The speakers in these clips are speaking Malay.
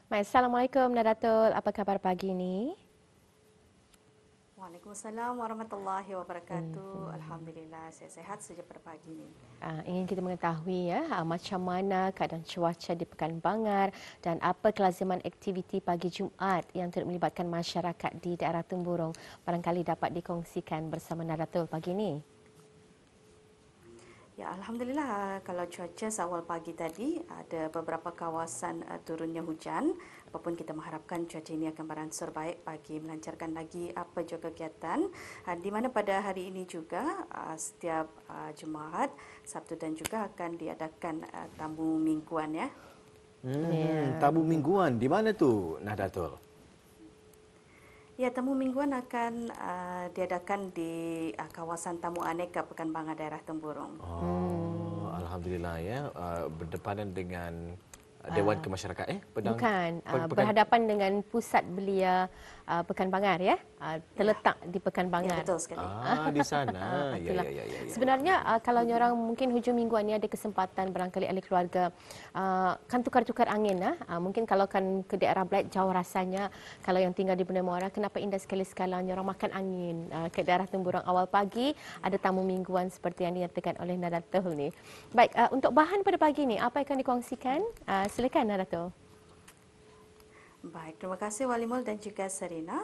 Baik, Assalamualaikum Nadatul. Apa khabar pagi ini? Waalaikumsalam warahmatullahi wabarakatuh. Alhamdulillah, saya sehat saja pada pagi ini. Ingin kita mengetahui macam mana keadaan cuaca di Pekan Bangar dan apa kelaziman aktiviti pagi Jumaat yang turut melibatkan masyarakat di daerah Temburong. Barangkali dapat dikongsikan bersama Nadatul pagi ini. Ya, Alhamdulillah kalau cuaca seawal pagi tadi ada beberapa kawasan turunnya hujan. Apapun kita mengharapkan cuaca ini akan beransur baik bagi melancarkan lagi apa juga kegiatan. Di mana pada hari ini juga setiap Jumaat, Sabtu dan juga akan diadakan tamu mingguan ya. Ya, Tamu mingguan di mana tu, Nahdlatul? Ya, tamu mingguan akan diadakan di kawasan Tamu Aneka Pekan Bangar daerah Temburong. Oh, Alhamdulillah ya. Berdepanan dengan Dewan Kemasyarakatan bukan Pekan. berhadapan dengan pusat belia Pekan Bangar ya. Terletak di Pekan Ya, Bangar. betul sekali. Di sana. Ya, Itulah. ya, ya, ya, ya. Sebenarnya kalau orang mungkin hujung mingguan ni ada kesempatan barangkali ahli keluarga kan tukar-tukar angin mungkin kalau kan ke daerah Black jauh rasanya kalau yang tinggal di Benda Muara kenapa indah sekali-sekala orang makan angin ke daerah Temburong awal pagi ada tamu mingguan seperti yang dinyatakan oleh Nadatul ni. Baik, untuk bahan pada pagi ni apa yang akan dikongsikan? Silakan Nadatul. Baik, terima kasih Walimul dan juga Serina.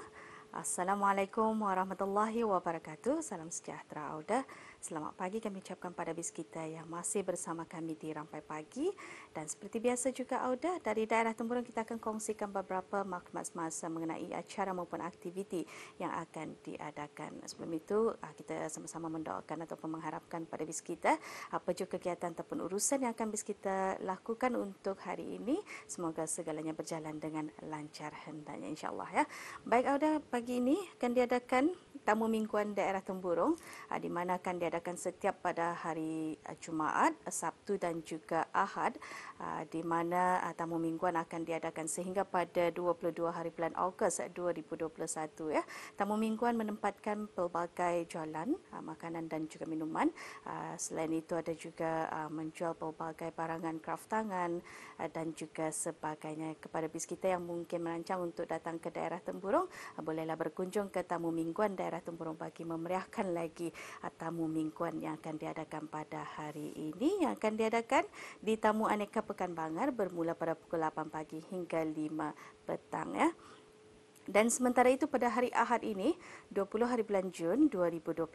Assalamualaikum warahmatullahi wabarakatuh. Salam sejahtera Auda. Selamat pagi kami ucapkan pada bis kita yang masih bersama kami di Rampai Pagi. Dan seperti biasa juga Auda, dari daerah Temburong kita akan kongsikan beberapa maklumat semasa mengenai acara maupun aktiviti yang akan diadakan. Sebelum itu, kita sama-sama mendoakan ataupun mengharapkan pada bis kita apa juga kegiatan ataupun urusan yang akan bis kita lakukan untuk hari ini. Semoga segalanya berjalan dengan lancar hendaknya insyaAllah ya. Baik Auda, pagi ini akan diadakan tamu mingguan daerah Temburong di mana akan diadakan setiap pada hari Jumaat, Sabtu dan juga Ahad di mana tamu mingguan akan diadakan sehingga pada 22 hari bulan Ogos 2021 ya. Tamu mingguan menempatkan pelbagai jualan makanan dan juga minuman. Selain itu ada juga menjual pelbagai barangan kraft tangan dan juga sebagainya. Kepada bis kita yang mungkin merancang untuk datang ke daerah Temburong, bolehlah berkunjung ke tamu mingguan daerah Temburong bagi memeriahkan lagi tamu mingguan yang akan diadakan pada hari ini yang akan diadakan di Tamu Aneka Pekan Bangar bermula pada pukul 8 pagi hingga 5 petang ya. Dan sementara itu pada hari Ahad ini 20 hari bulan Jun 2021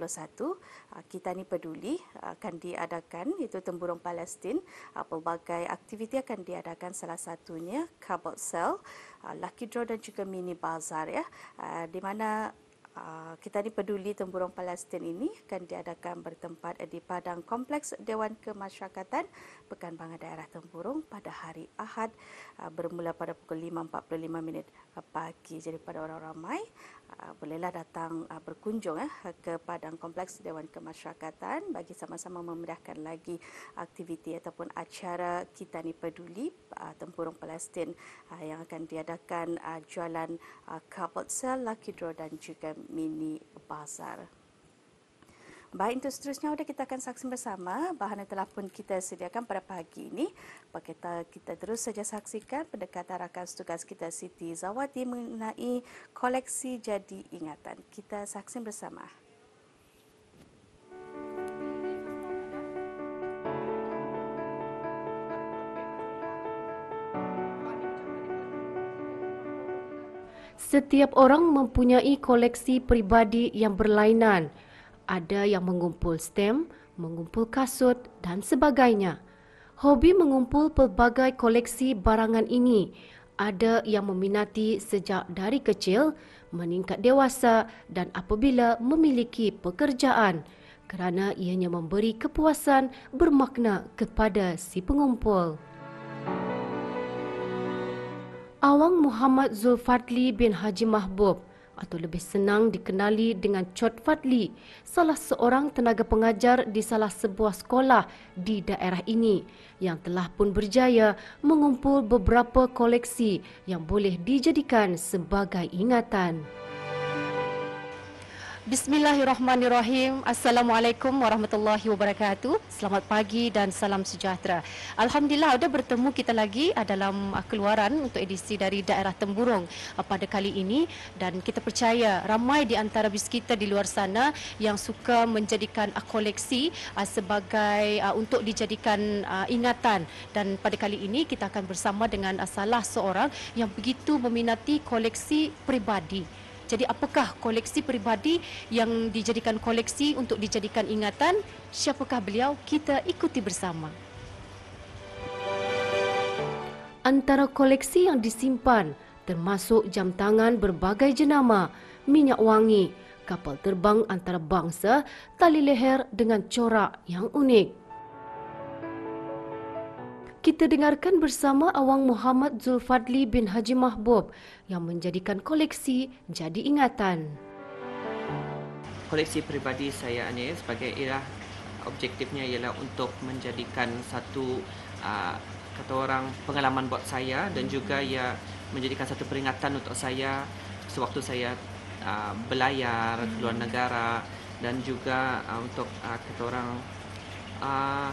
Kita Ni Peduli akan diadakan iaitu Temburong Palestin. Pelbagai aktiviti akan diadakan, salah satunya cardboard sale, lucky draw dan juga mini bazar ya. Di mana Kita Ni Peduli Temburong Palestin ini akan diadakan bertempat di Padang Kompleks Dewan Kemasyarakatan Pekan Bangar daerah Temburong pada hari Ahad bermula pada pukul 5.45 pagi. Jadi pada orang ramai bolehlah datang berkunjung ke Padang Kompleks Dewan Kemasyarakatan bagi sama-sama memeriahkan lagi aktiviti ataupun acara Kita Ni Peduli Temburong Palestin yang akan diadakan jualan cardboard sale, lucky draw dan juga mini bazar. Baik, untuk seterusnya kita akan saksikan bersama bahan yang telah pun kita sediakan pada pagi ini. Kita terus saja saksikan pendekatan rakan tugas kita Siti Zawati mengenai koleksi jadi ingatan. Kita saksikan bersama. Setiap orang mempunyai koleksi peribadi yang berlainan. Ada yang mengumpul stem, mengumpul kasut dan sebagainya. Hobi mengumpul pelbagai koleksi barangan ini ada yang meminati sejak dari kecil, meningkat dewasa dan apabila memiliki pekerjaan kerana ianya memberi kepuasan bermakna kepada si pengumpul. Awang Muhammad Zulfadli bin Haji Mahbub atau lebih senang dikenali dengan Cot Fadli, salah seorang tenaga pengajar di salah sebuah sekolah di daerah ini yang telah pun berjaya mengumpul beberapa koleksi yang boleh dijadikan sebagai ingatan. Bismillahirrahmanirrahim. Assalamualaikum warahmatullahi wabarakatuh. Selamat pagi dan salam sejahtera. Alhamdulillah ada bertemu kita lagi dalam keluaran untuk edisi dari daerah Temburong pada kali ini, dan kita percaya ramai di antara bis kita di luar sana yang suka menjadikan koleksi sebagai untuk dijadikan ingatan, dan pada kali ini kita akan bersama dengan salah seorang yang begitu meminati koleksi peribadi. Jadi apakah koleksi peribadi yang dijadikan koleksi untuk dijadikan ingatan? Siapakah beliau? Kita ikuti bersama. Antara koleksi yang disimpan termasuk jam tangan berbagai jenama, minyak wangi, kapal terbang antarabangsa, tali leher dengan corak yang unik. Kita dengarkan bersama Awang Muhammad Zulfadli bin Haji Mahbub yang menjadikan koleksi jadi ingatan. Koleksi peribadi saya ini sebagai objektifnya ialah untuk menjadikan satu kata orang pengalaman buat saya, dan juga ia menjadikan satu peringatan untuk saya sewaktu saya berlayar ke luar negara, dan juga untuk kata orang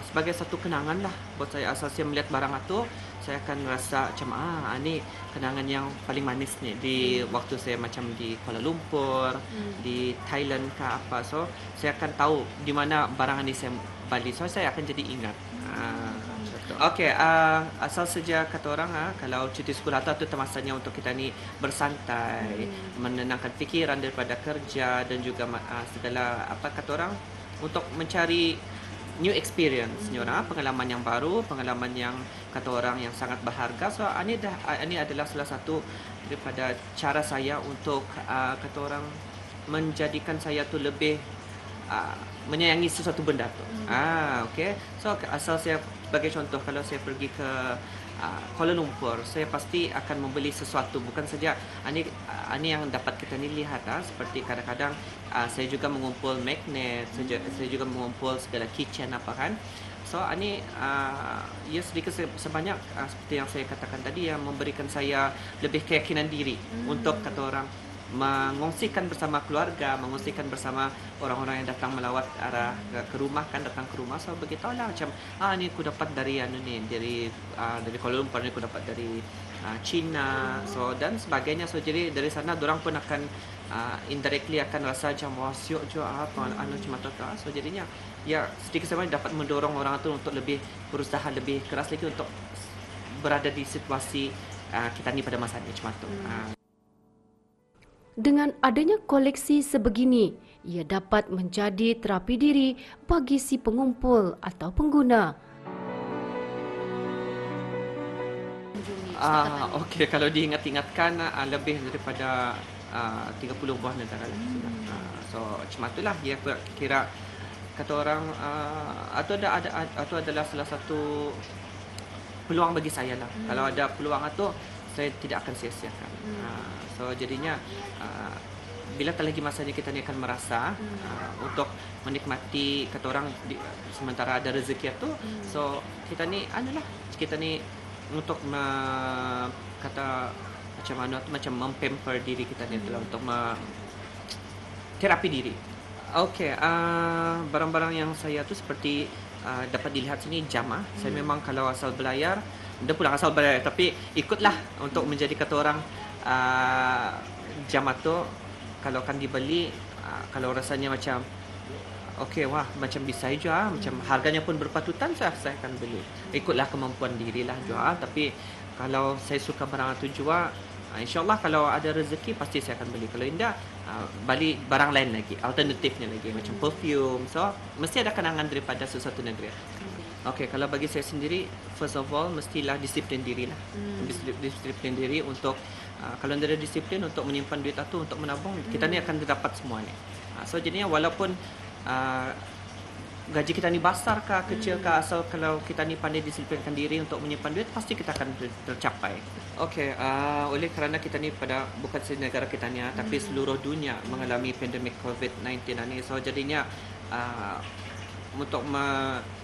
sebagai satu kenangan lah buat saya. Asal saya melihat barang itu, saya akan rasa macam ini kenangan yang paling manis ni di waktu saya macam di Kuala Lumpur, di Thailand ke apa. So saya akan tahu di mana barang ini saya beli, so saya akan jadi ingat. Okey, asal saja kata orang kalau cuti sekolah tu masanya untuk kita ni bersantai, menenangkan fikiran daripada kerja, dan juga segala apa kata orang untuk mencari new experience, pengalaman yang baru, pengalaman yang kata orang yang sangat berharga. So ini adalah salah satu daripada cara saya untuk kata orang menjadikan saya tu lebih menyayangi sesuatu benda tu. Okey. So asal saya sebagai contoh, kalau saya pergi ke Kuala Lumpur, saya pasti akan membeli sesuatu, bukan saja ini yang dapat kita ni lihat seperti kadang-kadang saya juga mengumpul magnet, saya juga mengumpul segala kitchen apa kan. So ini ya sedikit sebanyak seperti yang saya katakan tadi, yang memberikan saya lebih keyakinan diri untuk kata orang mengongsikan bersama keluarga, mengongsikan bersama orang-orang yang datang melawat arah ke rumah kan, datang ke rumah. So begitulah macam ni aku dapat dari dari Kuala Lumpur, ni aku dapat dari China, so dan sebagainya. So jadi dari sana dorang pun akan indirectly akan rasa macam wah syok je macam tu. So jadinya ya sedikit sebanyak dapat mendorong orang tu untuk lebih berusaha lebih keras lagi untuk berada di situasi kita ni pada masa ni macam tu. Dengan adanya koleksi sebegini, ia dapat menjadi terapi diri bagi si pengumpul atau pengguna. Okey, kalau diingat-ingatkan lebih daripada 30 buah negara lah. So macam itulah dia kira kata orang itu adalah salah satu peluang bagi saya lah. Kalau ada peluang itu, saya tidak akan sia-siakan. So jadinya bila tak lagi masanya kita ni akan merasa untuk menikmati kata orang sementara ada rezeki itu. So kita ni kita ni untuk kata macam mana tu, macam mempamper diri kita ni adalah untuk terapi diri. Okey, barang-barang yang saya tu seperti dapat dilihat sini jam. Saya memang kalau asal berlayar, dah pulang asal berlayar, tapi ikutlah untuk menjadi kata orang jam tu kalau akan dibeli, kalau rasanya macam okey, wah macam bisa jual, macam harganya pun berpatutan, saya akan beli. Ikutlah kemampuan dirilah jual. Tapi kalau saya suka barang itu jual, insyaAllah kalau ada rezeki pasti saya akan beli. Kalau tidak, beli barang lain lagi, alternatifnya lagi, macam perfume. So mesti ada kenangan daripada sesuatu negeri. Okey, kalau bagi saya sendiri, first of all mestilah disiplin diri lah. Disiplin diri untuk kalau ada disiplin untuk menyimpan duit itu, untuk menabung, kita ni akan dapat semua ni. So jadinya walaupun gaji kita ni besar ke kecil ke, asal kalau kita ni pandai disiplinkan diri untuk menyimpan duit, pasti kita akan tercapai. Okey, oleh kerana kita ni bukan sahaja negara kita ni, tapi seluruh dunia mengalami pandemik COVID-19 ni. So jadinya untuk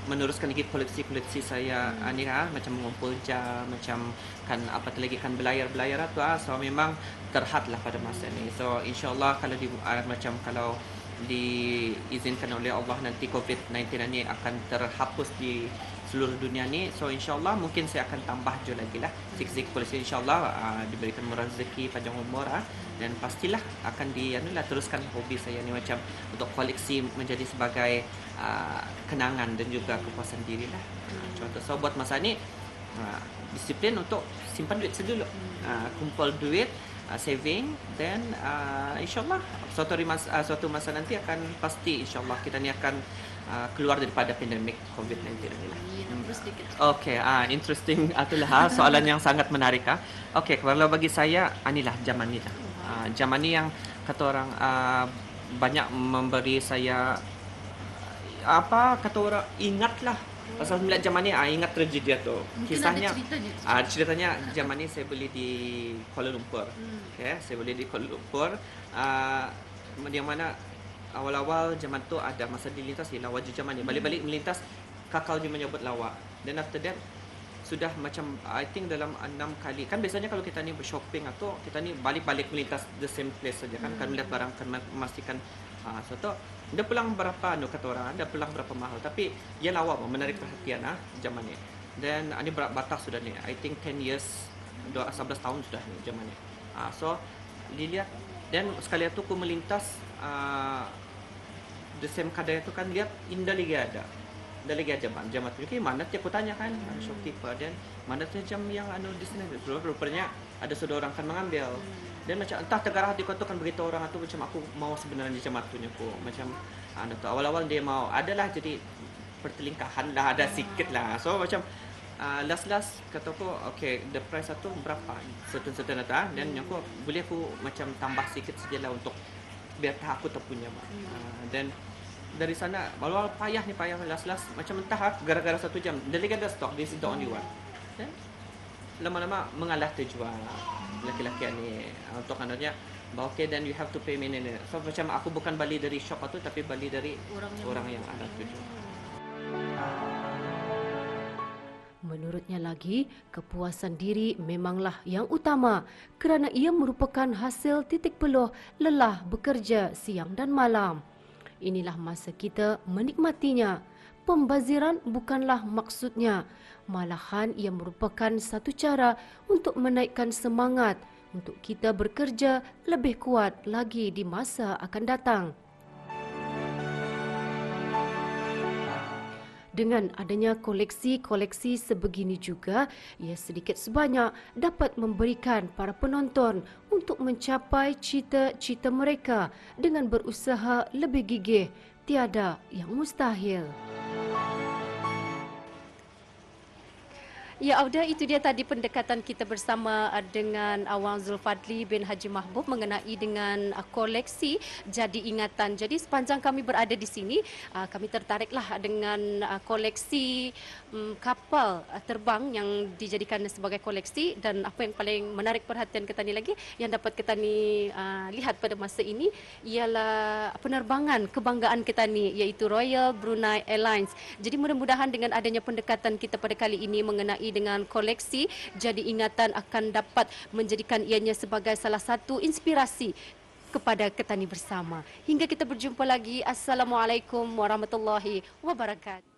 meneruskan lagi koleksi-koleksi saya ni macam mengumpul jam, macam kan apa lagi kan belayar tu so memang terhadlah pada masa ni. So insyaallah kalau macam kalau diizinkan oleh Allah nanti COVID-19 ini akan terhapus di seluruh dunia ni. So insyaAllah mungkin saya akan tambah je lagi lah. Sikit-sikit polisi insyaAllah diberikan murah rezeki, panjang umur dan pastilah akan teruskan hobi saya ni macam untuk koleksi menjadi sebagai kenangan dan juga kepuasan diri lah. Contoh, so buat masa ni disiplin untuk simpan duit sedulu, kumpul duit, saving, dan insyaAllah suatu masa nanti akan pasti insyaAllah kita ni akan keluar daripada pandemik COVID-19 ini lah. Okey, interesting itulah soalan yang sangat menarik. Okey, kalau bagi saya inilah zaman ni lah. Zaman ni yang kata orang banyak memberi saya kata orang ingatlah pasal melihat zaman ni ingat tragedi tu. Kisahnya ceritanya zaman ni saya beli di Kuala Lumpur. Okay, saya beli di Kuala Lumpur yang mana awal-awal zaman tu ada masa dilintas ialah wajib zaman ni balik-balik melintas kakal dia menyebut lawak. Dan after that sudah macam I think dalam 6 kali. Kan biasanya kalau kita ni bershopping atau kita ni balik-balik melintas the same place saja kan melihat barang kan memastikan so dia pulang berapa kata orang, dia pulang berapa mahal, tapi ia lawa menarik perhatian zaman ni. Dan ini batas sudah ni, I think 10 years, 11 tahun sudah ni zaman ni. So dilihat dan sekali itu aku melintas the same kadang itu kan lihat indah lagi ada. Dah lagi ada jam tu. Okay, mana tu aku tanya kan shopkeeper dan mana tu jam yang di sini. Rupanya ada seorang kan mengambil. Dan macam entah tergarah hati kau tu kan beritahu orang tu macam aku mau sebenarnya jam tu aku macam tu awal-awal dia mau adalah jadi pertelingkahan lah ada sikit lah. So macam last kata aku okay the price tu berapa certain dan aku boleh aku macam tambah sikit sajalah untuk biar tak aku terpunya dan dari sana awal-awal payah last macam entah gara-gara 1 jam dia lagi ada stok, this is the only one. Dan lama-lama mengalah terjual laki-laki ni untuk anaknya okay then you have to pay me. So macam aku bukan beli dari shop tu tapi beli dari orang yang ada tujuan. Menurutnya lagi, kepuasan diri memanglah yang utama kerana ia merupakan hasil titik peluh lelah bekerja siang dan malam. Inilah masa kita menikmatinya. Pembaziran bukanlah maksudnya, malahan ia merupakan satu cara untuk menaikkan semangat untuk kita bekerja lebih kuat lagi di masa akan datang. Dengan adanya koleksi-koleksi sebegini juga, ia sedikit sebanyak dapat memberikan para penonton untuk mencapai cita-cita mereka dengan berusaha lebih gigih. Tiada yang mustahil. Ya, Auda, itu dia tadi pendekatan kita bersama dengan Awang Zulfadli bin Haji Mahbub mengenai dengan koleksi jadi ingatan. Jadi sepanjang kami berada di sini, kami tertariklah dengan koleksi kapal terbang yang dijadikan sebagai koleksi. Dan apa yang paling menarik perhatian kita ni lagi, yang dapat kita ni lihat pada masa ini ialah penerbangan kebanggaan kita ni, iaitu Royal Brunei Airlines. Jadi mudah-mudahan dengan adanya pendekatan kita pada kali ini mengenai dengan koleksi jadi ingatan akan dapat menjadikan ianya sebagai salah satu inspirasi kepada kita ni bersama. Hingga kita berjumpa lagi. Assalamualaikum warahmatullahi wabarakatuh.